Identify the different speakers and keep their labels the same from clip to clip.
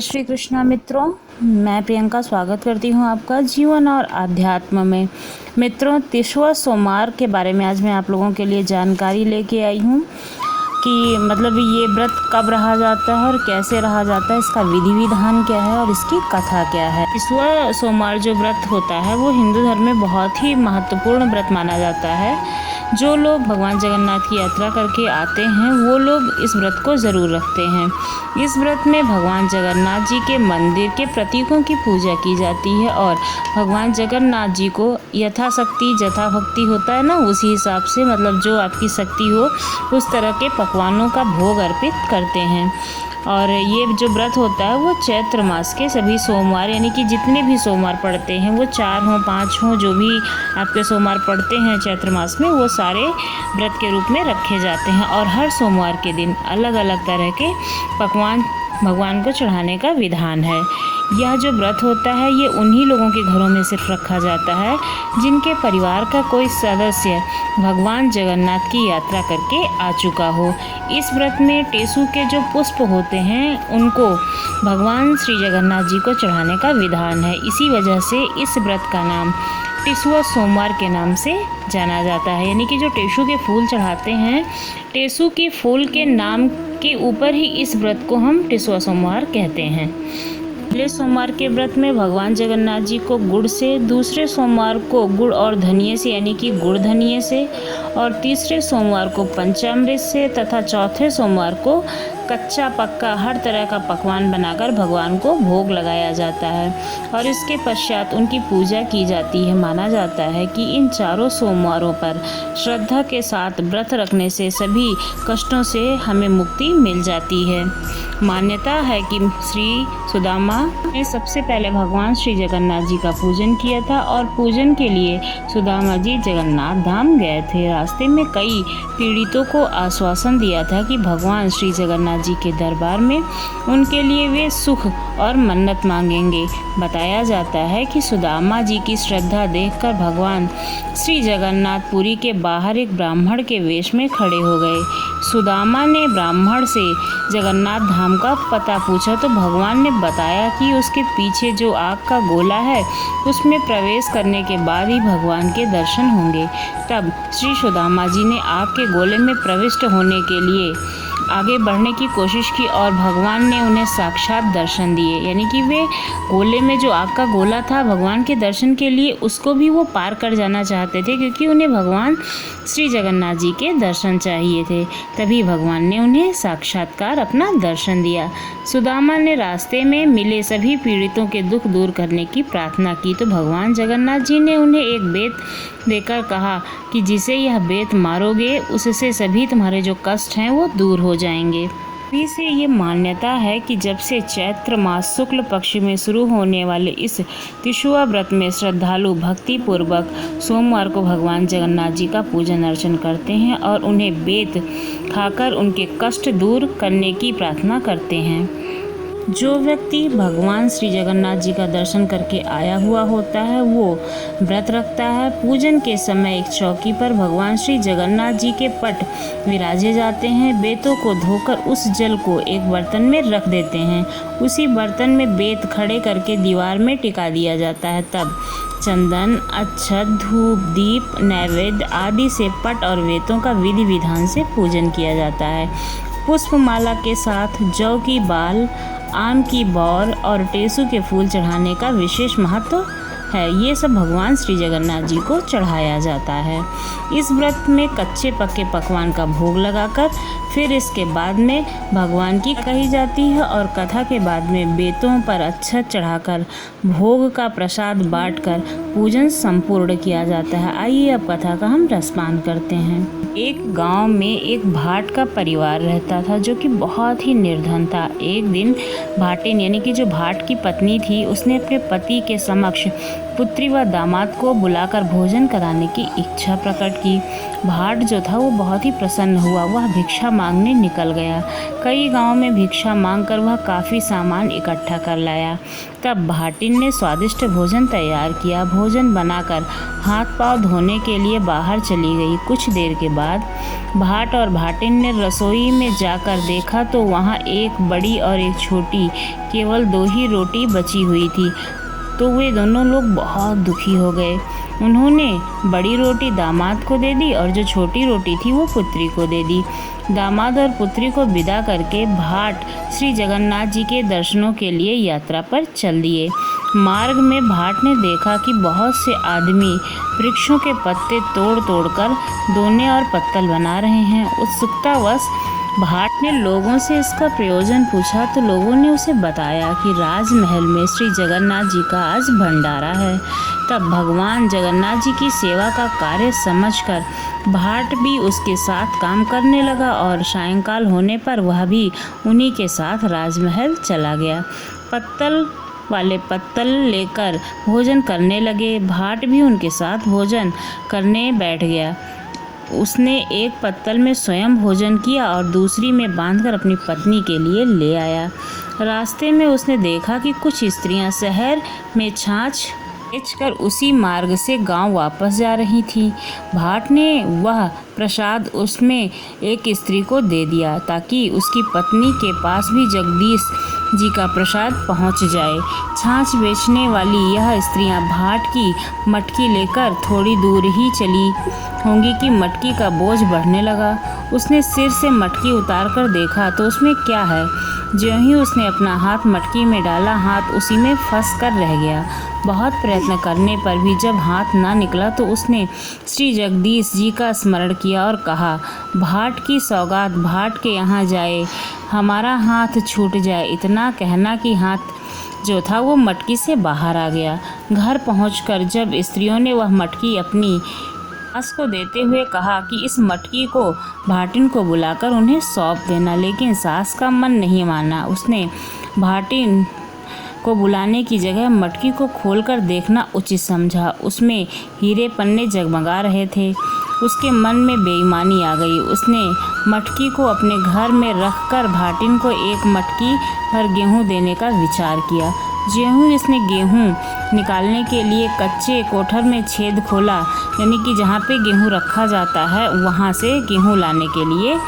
Speaker 1: श्री कृष्णा मित्रों, मैं प्रियंका स्वागत करती हूँ आपका जीवन और आध्यात्म में। मित्रों, तीसरा सोमवार के बारे में आज मैं आप लोगों के लिए जानकारी लेके आई हूँ कि मतलब ये व्रत कब रहा जाता है और कैसे रहा जाता है, इसका विधि विधान क्या है और इसकी कथा क्या है। तीसरा सोमवार जो व्रत होता है वो हिंदू धर्म में बहुत ही महत्वपूर्ण व्रत माना जाता है। जो लोग भगवान जगन्नाथ की यात्रा करके आते हैं वो लोग इस व्रत को ज़रूर रखते हैं। इस व्रत में भगवान जगन्नाथ जी के मंदिर के प्रतीकों की पूजा की जाती है और भगवान जगन्नाथ जी को यथाशक्ति जथा भक्ति होता है ना, उसी हिसाब से मतलब जो आपकी शक्ति हो उस तरह के पकवानों का भोग अर्पित करते हैं। और ये जो व्रत होता है वो चैत्र मास के सभी सोमवार यानी कि जितने भी सोमवार पड़ते हैं, वो 4 हों 5 हों, जो भी आपके सोमवार पड़ते हैं चैत्र मास में, वो सारे व्रत के रूप में रखे जाते हैं। और हर सोमवार के दिन अलग अलग तरह के पकवान भगवान को चढ़ाने का विधान है। यह जो व्रत होता है ये उन्हीं लोगों के घरों में सिर्फ रखा जाता है जिनके परिवार का कोई सदस्य भगवान जगन्नाथ की यात्रा करके आ चुका हो। इस व्रत में टेसु के जो पुष्प होते हैं उनको भगवान श्री जगन्नाथ जी को चढ़ाने का विधान है। इसी वजह से इस व्रत का नाम टेसुआ सोमवार के नाम से जाना जाता है। यानी कि जो टेसु के फूल चढ़ाते हैं, टेसु के फूल के नाम के ऊपर ही इस व्रत को हम टेसुआ सोमवार कहते हैं। पहले सोमवार के व्रत में भगवान जगन्नाथ जी को गुड़ से, दूसरे सोमवार को गुड़ और धनिये से यानी कि गुड़ धनिये से, और तीसरे सोमवार को पंचामृत से तथा चौथे सोमवार को कच्चा पक्का हर तरह का पकवान बनाकर भगवान को भोग लगाया जाता है और इसके पश्चात उनकी पूजा की जाती है। माना जाता है कि इन चारों सोमवारों पर श्रद्धा के साथ व्रत रखने से सभी कष्टों से हमें मुक्ति मिल जाती है। मान्यता है कि श्री सुदामा ने सबसे पहले भगवान श्री जगन्नाथ जी का पूजन किया था और पूजन के लिए सुदामा जी जगन्नाथ धाम गए थे। रास्ते में कई पीड़ितों को आश्वासन दिया था कि भगवान श्री जगन्नाथ जी के दरबार में उनके लिए वे सुख और मन्नत मांगेंगे। बताया जाता है कि सुदामा जी की श्रद्धा देखकर भगवान श्री जगन्नाथ पुरी के बाहर एक ब्राह्मण के वेश में खड़े हो गए। सुदामा ने ब्राह्मण से जगन्नाथ धाम का पता पूछा तो भगवान ने बताया कि उसके पीछे जो आग का गोला है उसमें प्रवेश करने के बाद ही भगवान के दर्शन होंगे। तब श्री सुदामा जी ने आग के गोले में प्रविष्ट होने के लिए आगे बढ़ने की कोशिश की और भगवान ने उन्हें साक्षात दर्शन दिए। यानी कि वे गोले में जो आग का गोला था, भगवान के दर्शन के लिए उसको भी वो पार कर जाना चाहते थे क्योंकि उन्हें भगवान श्री जगन्नाथ जी के दर्शन चाहिए थे। तभी भगवान ने उन्हें साक्षात्कार अपना दर्शन दिया। सुदामा ने रास्ते में मिले सभी पीड़ितों के दुख दूर करने की प्रार्थना की तो भगवान जगन्नाथ जी ने उन्हें एक बेत देकर कहा कि जिसे यह बेत मारोगे उससे सभी तुम्हारे जो कष्ट हैं वो दूर हो जाएंगे। अभी से ये मान्यता है कि जब से चैत्र मास शुक्ल पक्ष में शुरू होने वाले इस तीसरा व्रत में श्रद्धालु भक्ति पूर्वक सोमवार को भगवान जगन्नाथ जी का पूजन अर्चन करते हैं और उन्हें बेत खाकर उनके कष्ट दूर करने की प्रार्थना करते हैं। जो व्यक्ति भगवान श्री जगन्नाथ जी का दर्शन करके आया हुआ होता है वो व्रत रखता है। पूजन के समय एक चौकी पर भगवान श्री जगन्नाथ जी के पट विराजे जाते हैं। बेतों को धोकर उस जल को एक बर्तन में रख देते हैं। उसी बर्तन में बेत खड़े करके दीवार में टिका दिया जाता है। तब चंदन, अक्षत, धूप, दीप, नैवेद्य आदि से पट और बेतों का विधि विधान से पूजन किया जाता है। पुष्पमाला के साथ जौ की बाल, आम की बौर और टेसु के फूल चढ़ाने का विशेष महत्व है। ये सब भगवान श्री जगन्नाथ जी को चढ़ाया जाता है। इस व्रत में कच्चे पक्के पकवान का भोग लगाकर फिर इसके बाद में भगवान की कही जाती है और कथा के बाद में बेतों पर अक्षत चढ़ाकर भोग का प्रसाद बांटकर पूजन संपूर्ण किया जाता है। आइए अब कथा का हम रसपान करते हैं। एक गांव में एक भाट का परिवार रहता था जो कि बहुत ही निर्धन था। एक दिन भाटिन यानी कि जो भाट की पत्नी थी उसने अपने पति के समक्ष पुत्री व दामाद को बुलाकर भोजन कराने की इच्छा प्रकट की। भाट जो था वो बहुत ही प्रसन्न हुआ। वह भिक्षा मांगने निकल गया। कई गांव में भिक्षा मांगकर वह काफ़ी सामान इकट्ठा कर लाया। तब भाटिन ने स्वादिष्ट भोजन तैयार किया। भोजन बनाकर हाथ पांव धोने के लिए बाहर चली गई। कुछ देर के बाद भाट और भाटिन ने रसोई में जाकर देखा तो वहाँ एक बड़ी और एक छोटी केवल 2 ही रोटी बची हुई थी। तो वे दोनों लोग बहुत दुखी हो गए। उन्होंने बड़ी रोटी दामाद को दे दी और जो छोटी रोटी थी वो पुत्री को दे दी। दामाद और पुत्री को विदा करके भाट श्री जगन्नाथ जी के दर्शनों के लिए यात्रा पर चल दिए। मार्ग में भाट ने देखा कि बहुत से आदमी वृक्षों के पत्ते तोड़ तोड़कर दोने और पत्तल बना रहे हैं। उत्सुकतावश भाट ने लोगों से इसका प्रयोजन पूछा तो लोगों ने उसे बताया कि राजमहल में श्री जगन्नाथ जी का आज भंडारा है। तब भगवान जगन्नाथ जी की सेवा का कार्य समझकर भाट भी उसके साथ काम करने लगा और सायंकाल होने पर वह भी उन्हीं के साथ राजमहल चला गया। पत्तल वाले पत्तल लेकर भोजन करने लगे। भाट भी उनके साथ भोजन करने बैठ गया। उसने एक पत्तल में स्वयं भोजन किया और दूसरी में बांधकर अपनी पत्नी के लिए ले आया। रास्ते में उसने देखा कि कुछ स्त्रियां शहर में छाछ बेचकर उसी मार्ग से गांव वापस जा रही थीं। भाट ने वह प्रसाद उसमें एक स्त्री को दे दिया ताकि उसकी पत्नी के पास भी जगदीश जी का प्रसाद पहुंच जाए। छाछ बेचने वाली यह स्त्रियां भाट की मटकी लेकर थोड़ी दूर ही चली होंगी कि मटकी का बोझ बढ़ने लगा। उसने सिर से मटकी उतारकर देखा तो उसमें क्या है। ज्यों ही उसने अपना हाथ मटकी में डाला, हाथ उसी में फंस कर रह गया। बहुत प्रयत्न करने पर भी जब हाथ ना निकला तो उसने श्री जगदीश जी का स्मरण किया और कहा, भाट की सौगात भाट के यहाँ जाए, हमारा हाथ छूट जाए। इतना कहना कि हाथ जो था वो मटकी से बाहर आ गया। घर पहुंचकर जब स्त्रियों ने वह मटकी अपनी सास को देते हुए कहा कि इस मटकी को भाटिन को बुलाकर उन्हें सौंप देना, लेकिन सास का मन नहीं माना। उसने भाटिन को बुलाने की जगह मटकी को खोलकर देखना उचित समझा। उसमें हीरे पन्ने जगमगा रहे थे। उसके मन में बेईमानी आ गई। उसने मटकी को अपने घर में रखकर भाटिन को एक मटकी भर गेहूं देने का विचार किया। ज्यों ही उसने गेहूं निकालने के लिए कच्चे कोठर में छेद खोला, यानी कि जहाँ पे गेहूं रखा जाता है वहाँ से गेहूं लाने के लिए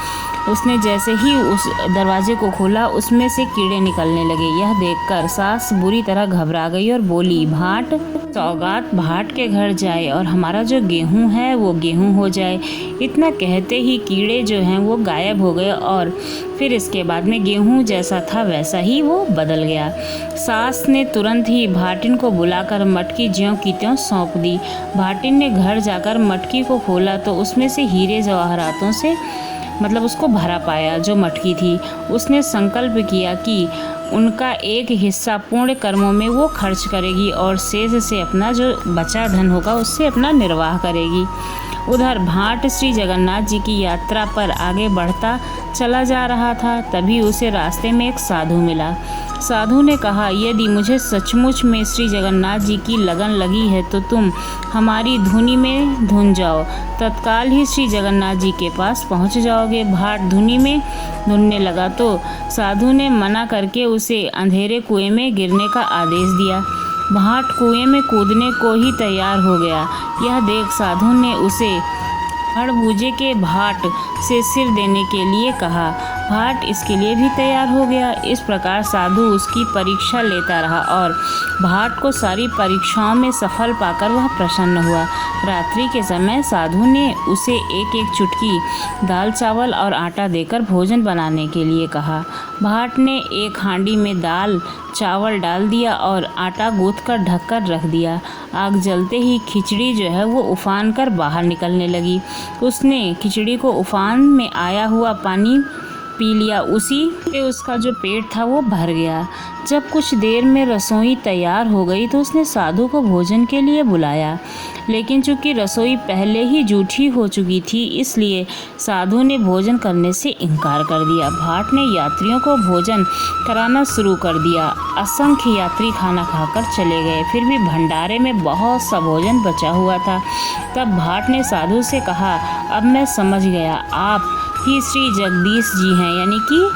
Speaker 1: उसने जैसे ही उस दरवाजे को खोला उसमें से कीड़े निकलने लगे। यह देखकर सास बुरी तरह घबरा गई और बोली, भाट सौगात भाट के घर जाए और हमारा जो गेहूं है वो गेहूं हो जाए। इतना कहते ही कीड़े जो हैं वो गायब हो गए और फिर इसके बाद में गेहूं जैसा था वैसा ही वो बदल गया। सास ने तुरंत ही भाटिन को बुलाकर मटकी ज्यों की त्यों सौंप दी। भाटिन ने घर जाकर मटकी को खोला तो उसमें से हीरे जवाहरातों से उसको भरा पाया जो मटकी थी। उसने संकल्प किया कि उनका एक हिस्सा पुण्य कर्मों में वो खर्च करेगी और शेष से अपना जो बचा धन होगा उससे अपना निर्वाह करेगी। उधर भाट श्री जगन्नाथ जी की यात्रा पर आगे बढ़ता चला जा रहा था। तभी उसे रास्ते में एक साधु मिला। साधु ने कहा, यदि मुझे सचमुच में श्री जगन्नाथ जी की लगन लगी है तो तुम हमारी धुनी में धुन जाओ, तत्काल ही श्री जगन्नाथ जी के पास पहुंच जाओगे। भाट धुनी में धुनने लगा तो साधु ने मना करके उसे अंधेरे कुएं में गिरने का आदेश दिया। भाट कुएं में कूदने को ही तैयार हो गया। यह देख साधु ने उसे खड़बूजे के भाट से सिर देने के लिए कहा। भाट इसके लिए भी तैयार हो गया। इस प्रकार साधु उसकी परीक्षा लेता रहा और भाट को सारी परीक्षाओं में सफल पाकर वह प्रसन्न हुआ। रात्रि के समय साधु ने उसे एक एक चुटकी दाल चावल और आटा देकर भोजन बनाने के लिए कहा। भाट ने एक हांडी में दाल चावल डाल दिया और आटा गूँथ कर ढक कर रख दिया। आग जलते ही खिचड़ी जो है वो उफान कर बाहर निकलने लगी। उसने खिचड़ी को उफान में आया हुआ पानी पी लिया, उसी से उसका जो पेट था वो भर गया। जब कुछ देर में रसोई तैयार हो गई तो उसने साधु को भोजन के लिए बुलाया, लेकिन चूंकि रसोई पहले ही जूठी हो चुकी थी इसलिए साधु ने भोजन करने से इनकार कर दिया। भाट ने यात्रियों को भोजन कराना शुरू कर दिया। असंख्य यात्री खाना खाकर चले गए, फिर भी भंडारे में बहुत सा भोजन बचा हुआ था। तब भाट ने साधु से कहा, अब मैं समझ गया, आप ही श्री जगदीश जी हैं, यानी कि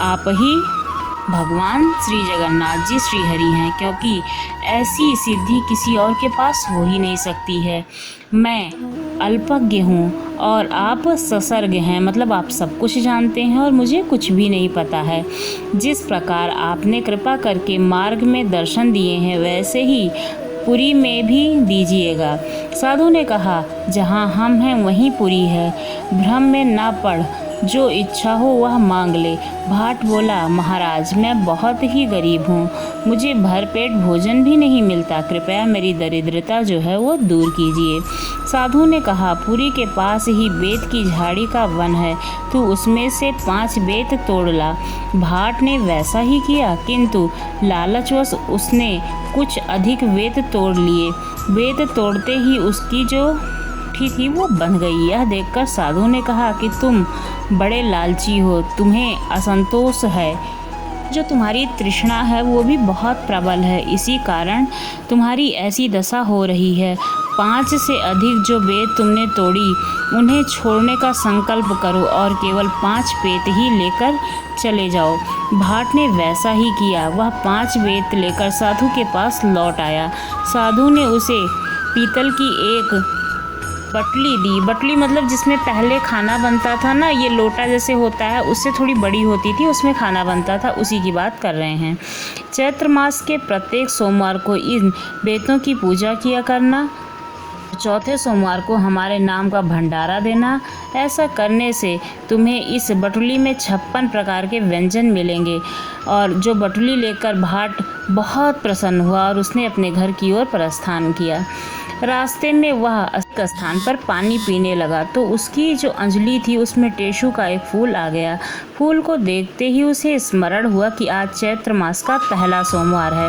Speaker 1: आप ही भगवान श्री जगन्नाथ जी श्री हरि हैं, क्योंकि ऐसी सिद्धि किसी और के पास हो ही नहीं सकती है। मैं अल्पज्ञ हूँ और आप ससर्ग हैं, मतलब आप सब कुछ जानते हैं और मुझे कुछ भी नहीं पता है। जिस प्रकार आपने कृपा करके मार्ग में दर्शन दिए हैं वैसे ही पुरी में भी दीजिएगा। साधु ने कहा, जहाँ हम हैं वहीं पुरी है, भ्रम में ना पड़, जो इच्छा हो वह मांग ले। भाट बोला, महाराज मैं बहुत ही गरीब हूँ, मुझे भरपेट भोजन भी नहीं मिलता, कृपया मेरी दरिद्रता जो है वो दूर कीजिए। साधु ने कहा, पुरी के पास ही बेत की झाड़ी का वन है, तू उसमें से 5 बेत तोड़ ला। भाट ने वैसा ही किया, किंतु लालचवश उसने कुछ अधिक बेत तोड़ लिए। बेत तोड़ते ही उसकी जो थी वो बंध गई। यह देखकर साधु ने कहा कि तुम बड़े लालची हो, तुम्हें असंतोष है, जो तुम्हारी तृष्णा है वो भी बहुत प्रबल है, इसी कारण तुम्हारी ऐसी दशा हो रही है। 5 से अधिक जो बेत तुमने तोड़ी उन्हें छोड़ने का संकल्प करो और केवल 5 बेत ही लेकर चले जाओ। भाट ने वैसा ही किया, वह 5 बेत लेकर साधु के पास लौट आया। साधु ने उसे पीतल की एक बटली दी। बटली मतलब जिसमें पहले खाना बनता था ना, ये लोटा जैसे होता है, उससे थोड़ी बड़ी होती थी, उसमें खाना बनता था, उसी की बात कर रहे हैं। चैत्र मास के प्रत्येक सोमवार को इन बेतों की पूजा किया करना, चौथे सोमवार को हमारे नाम का भंडारा देना। ऐसा करने से तुम्हें इस बटुली में 56 प्रकार के व्यंजन मिलेंगे। और जो बटुली लेकर भाट बहुत प्रसन्न हुआ और उसने अपने घर की ओर प्रस्थान किया। रास्ते में वह एक स्थान पर पानी पीने लगा तो उसकी जो अंजलि थी उसमें टेशु का एक फूल आ गया। फूल को देखते ही उसे स्मरण हुआ कि आज चैत्र मास का पहला सोमवार है।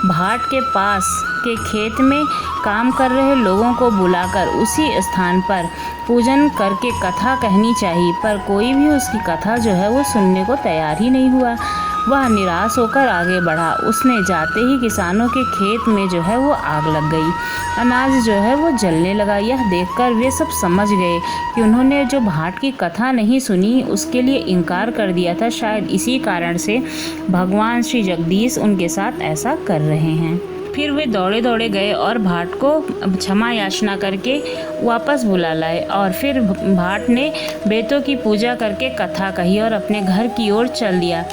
Speaker 1: भाट के पास के खेत में काम कर रहे लोगों को बुलाकर उसी स्थान पर पूजन करके कथा कहनी चाहिए, पर कोई भी उसकी कथा जो है वो सुनने को तैयार ही नहीं हुआ। वह निराश होकर आगे बढ़ा। उसने जाते ही किसानों के खेत में जो है वो आग लग गई, अनाज जो है वो जलने लगा। यह देखकर वे सब समझ गए कि उन्होंने जो भाट की कथा नहीं सुनी उसके लिए इनकार कर दिया था। शायद इसी कारण से भगवान श्री जगदीश उनके साथ ऐसा कर रहे हैं। फिर वे दौड़े दौड़े गए और भाट को क्षमा याचना करके वापस बुला लाए और फिर भाट ने बेतों की पूजा करके कथा कही और अपने घर की ओर चल दिया।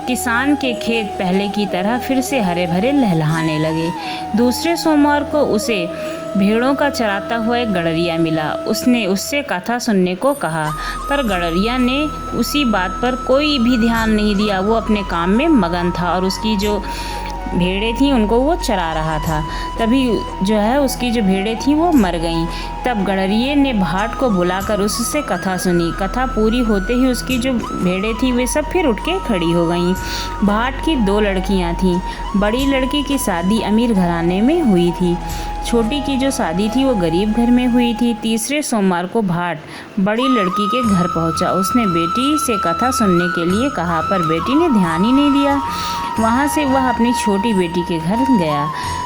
Speaker 1: किसान के खेत पहले की तरह फिर से हरे भरे लहलहाने लगे। दूसरे सोमवार को उसे भेड़ों का चराता हुआ एक गड़रिया मिला। उसने उससे कथा सुनने को कहा, पर गड़रिया ने उसी बात पर कोई भी ध्यान नहीं दिया। वो अपने काम में मगन था और उसकी जो भेड़ें थीं उनको वो चरा रहा था। तभी जो है उसकी जो भेड़ें थीं वो मर गईं। तब गड़रिये ने भाट को बुलाकर उससे कथा सुनी। कथा पूरी होते ही उसकी जो भेड़ें थीं वे सब फिर उठ के खड़ी हो गईं। भाट की 2 लड़कियां थीं। बड़ी लड़की की शादी अमीर घराने में हुई थी, छोटी की जो शादी थी वो गरीब घर में हुई थी। तीसरे सोमवार को भाट बड़ी लड़की के घर पहुंचा। उसने बेटी से कथा सुनने के लिए कहा, पर बेटी ने ध्यान ही नहीं दिया। वहाँ से वह अपनी छोटी बेटी के घर गया।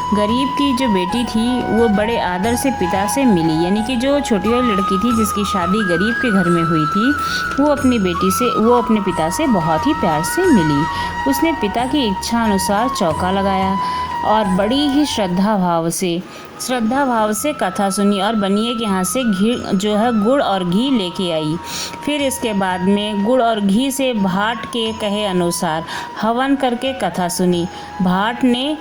Speaker 1: गरीब की जो बेटी थी वो बड़े आदर से पिता से मिली, यानी कि जो छोटी वाली लड़की थी जिसकी शादी गरीब के घर में हुई थी वो अपने पिता से बहुत ही प्यार से मिली। उसने पिता की इच्छा अनुसार चौका लगाया और बड़ी ही श्रद्धा भाव से कथा सुनी और बनिए के यहाँ से घी जो है गुड़ और घी लेके आई। फिर इसके बाद में गुड़ और घी से भाट के कहे अनुसार हवन करके कथा सुनी। भाट ने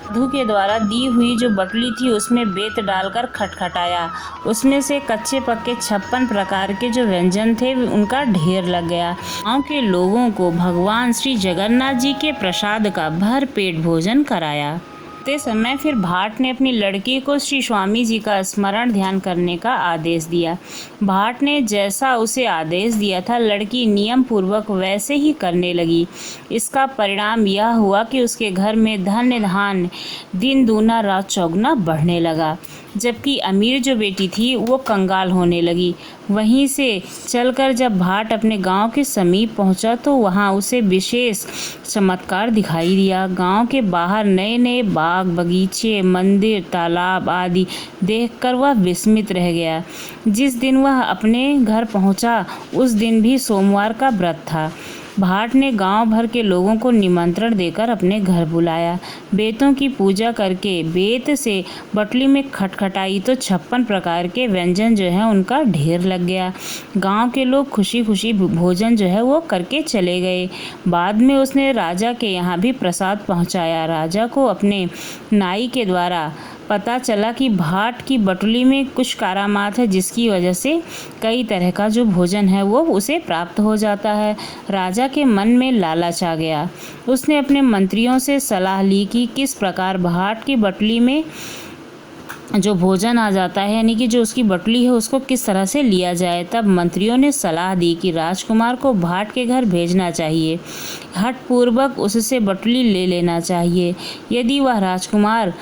Speaker 1: साधु के द्वारा दी हुई जो बटली थी उसमें बेत डालकर खटखटाया। उसमें से कच्चे पक्के 56 प्रकार के जो व्यंजन थे उनका ढेर लग गया। गाँव के लोगों को भगवान श्री जगन्नाथ जी के प्रसाद का भर पेट भोजन कराया। करते समय फिर भाट ने अपनी लड़की को श्री स्वामी जी का स्मरण ध्यान करने का आदेश दिया। भाट ने जैसा उसे आदेश दिया था, लड़की नियम पूर्वक वैसे ही करने लगी। इसका परिणाम यह हुआ कि उसके घर में धन धान्य दिन दूना रात चौगुना बढ़ने लगा, जबकि अमीर जो बेटी थी वो कंगाल होने लगी। वहीं से चलकर जब भाट अपने गांव के समीप पहुंचा तो वहां उसे विशेष चमत्कार दिखाई दिया। गांव के बाहर नए नए बाग बगीचे, मंदिर, तालाब आदि देखकर वह विस्मित रह गया। जिस दिन वह अपने घर पहुंचा उस दिन भी सोमवार का व्रत था। भाट ने गांव भर के लोगों को निमंत्रण देकर अपने घर बुलाया। बेतों की पूजा करके बेत से बटली में खटखटाई तो 56 प्रकार के व्यंजन जो है उनका ढेर लग गया। गांव के लोग खुशी खुशी भोजन जो है वो करके चले गए। बाद में उसने राजा के यहाँ भी प्रसाद पहुँचाया। राजा को अपने नाई के द्वारा पता चला कि भाट की बटुली में कुछ करामात है, जिसकी वजह से कई तरह का जो भोजन है वो उसे प्राप्त हो जाता है। राजा के मन में लालच आ गया। उसने अपने मंत्रियों से सलाह ली कि किस प्रकार भाट की बटुली में जो भोजन आ जाता है, यानी कि जो उसकी बटुली है, उसको किस तरह से लिया जाए। तब मंत्रियों ने सलाह दी कि राजकुमार को भाट के घर भेजना चाहिए, हठपूर्वक उससे बटुली ले लेना चाहिए। यदि वह राजकुमार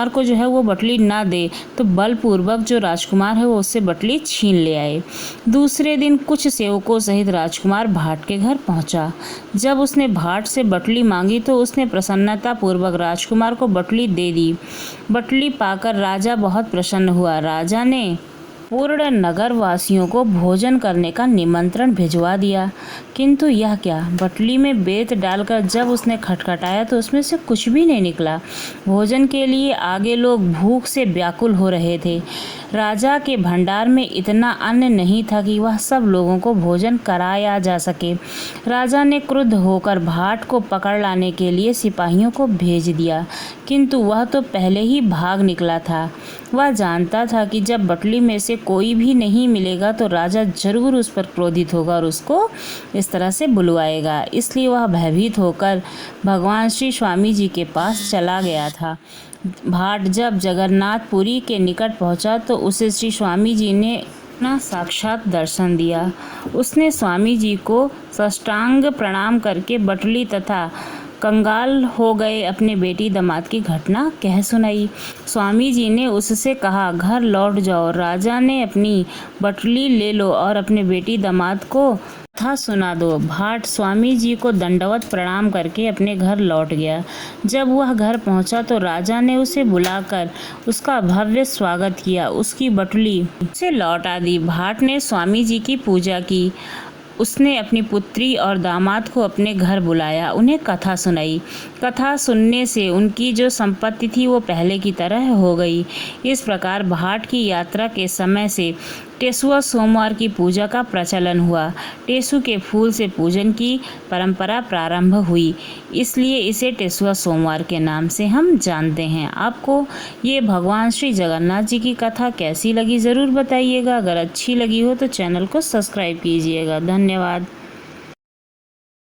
Speaker 1: को जो है वो बटुली ना दे तो बलपूर्वक जो राजकुमार है वो उससे बटुली छीन ले आए। दूसरे दिन कुछ सेवकों सहित राजकुमार भाट के घर पहुंचा। जब उसने भाट से बटुली मांगी तो उसने प्रसन्नतापूर्वक राजकुमार को बटुली दे दी। बटुली पाकर राजा बहुत प्रसन्न हुआ। राजा ने पूर्ण नगर वासियों को भोजन करने का निमंत्रण भिजवा दिया, किंतु यह क्या, बटुली में बेत डालकर जब उसने खटखटाया तो उसमें से कुछ भी नहीं निकला। भोजन के लिए आगे लोग भूख से व्याकुल हो रहे थे। राजा के भंडार में इतना अन्न नहीं था कि वह सब लोगों को भोजन कराया जा सके। राजा ने क्रुद्ध होकर भाट को पकड़ लाने के लिए सिपाहियों को भेज दिया, किंतु वह तो पहले ही भाग निकला था। वह जानता था कि जब बटुली में से कोई भी नहीं मिलेगा तो राजा जरूर उस पर क्रोधित होगा और उसको इस तरह से बुलवाएगा। इसलिए वह भयभीत होकर भगवान श्री स्वामी जी के पास चला गया था। भाट जब जगन्नाथपुरी के निकट पहुंचा तो उसे श्री स्वामी जी ने अपना साक्षात दर्शन दिया। उसने स्वामी जी को साष्टांग प्रणाम करके बटुली तथा कंगाल हो गए अपने बेटी दामाद की घटना कह सुनाई। स्वामी जी ने उससे कहा, घर लौट जाओ। राजा ने अपनी बटुली ले लो और अपने बेटी दामाद को कथा सुना दो। भाट स्वामी जी को दंडवत प्रणाम करके अपने घर लौट गया। जब वह घर पहुंचा तो राजा ने उसे बुलाकर उसका भव्य स्वागत किया। उसकी बटुली उसे लौटा दी। भाट ने स्वामी जी की पूजा की। उसने अपनी पुत्री और दामाद को अपने घर बुलाया, उन्हें कथा सुनाई। कथा सुनने से उनकी जो संपत्ति थी वो पहले की तरह हो गई। इस प्रकार भाट की यात्रा के समय से टेसुआ सोमवार की पूजा का प्रचलन हुआ। टेसु के फूल से पूजन की परंपरा प्रारंभ हुई, इसलिए इसे टेसुआ सोमवार के नाम से हम जानते हैं। आपको ये भगवान श्री जगन्नाथ जी की कथा कैसी लगी ज़रूर बताइएगा। अगर अच्छी लगी हो तो चैनल को सब्सक्राइब कीजिएगा। धन्यवाद।